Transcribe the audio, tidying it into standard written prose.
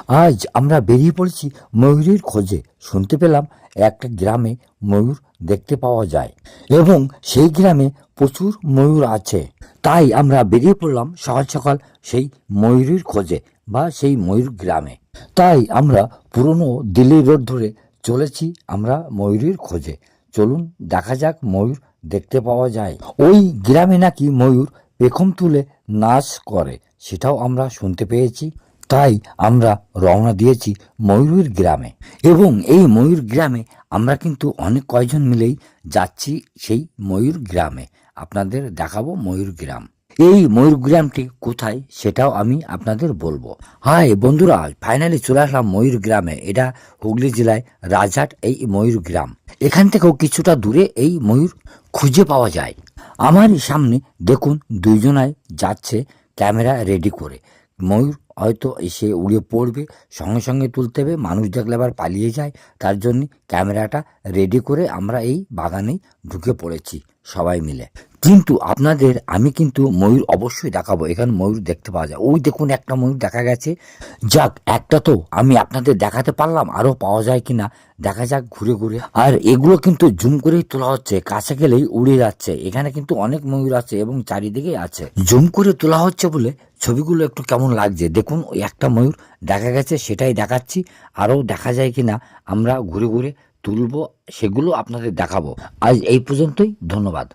আজ আমরা বেরিয়ে পড়েছি ময়ূরের খোঁজে। শুনতে পেলাম একটা গ্রামে ময়ূর দেখতে পাওয়া যায় এবং সেই গ্রামে প্রচুর ময়ূর আছে। তাই আমরা বেরিয়ে পড়লাম সকাল সকাল সেই ময়ূরের খোঁজে বা সেই ময়ূর গ্রামে। তাই আমরা পুরনো দিল্লি রোড ধরে চলেছি আমরা ময়ূরের খোঁজে। চলুন দেখা যাক ময়ূর দেখতে পাওয়া যায়। ওই গ্রামে নাকি ময়ূর পেখম তুলে নাচ করে, সেটাও আমরা শুনতে পেয়েছি। তাই আমরা রওনা দিয়েছি ময়ূর গ্রামে এবং এই ময়ূর গ্রামে আমরা কিন্তু অনেক কয়জন মিলেই যাচ্ছি সেই ময়ূর গ্রামে। আপনাদের দেখাবো ময়ূর গ্রাম। এই ময়ূর গ্রামটি কোথায় সেটাও আমি আপনাদের বলবো। হাই বন্ধুরা, ফাইনালি চলে আসলাম ময়ূর গ্রামে। এটা হুগলি জেলায় রাজহাট এই ময়ূর গ্রাম। এখান থেকেও কিছুটা দূরে এই ময়ূর খুঁজে পাওয়া যায়। আমার সামনে দেখুন দুইজনায় যাচ্ছে ক্যামেরা রেডি করে। ময়ূর হয়তো এসে উড়ে পড়বে, সঙ্গে সঙ্গে তুলতে হবে, মানুষ দেখলে আবার পালিয়ে যায়। তার জন্য ক্যামেরাটা রেডি করে আমরা এই বাগানেই ঢুকে পড়েছি সবাই মিলে। কিন্তু আপনাদের আমি কিন্তু ময়ূর অবশ্যই দেখাবো। এখানে ময়ূর দেখতে পাওয়া যায়। ওই দেখুন একটা ময়ূর দেখা গেছে। যাক, একটা তো আমি আপনাদের দেখাতে পারলাম, আরও পাওয়া যায় কিনা দেখা যাক ঘুরে ঘুরে। আর এগুলো কিন্তু জুম করেই তোলা হচ্ছে, কাছে গেলেই উড়ে যাচ্ছে। এখানে কিন্তু অনেক ময়ূর আছে এবং চারিদিকে আছে। জুম করে তোলা হচ্ছে বলে ছবিগুলো একটু কেমন লাগছে দেখুন। ওই একটা ময়ূর দেখা গেছে, সেটাই দেখাচ্ছি। আরও দেখা যায় কিনা আমরা ঘুরে ঘুরে তুলবো, সেগুলো আপনাদের দেখাবো। আজ এই পর্যন্তই, ধন্যবাদ।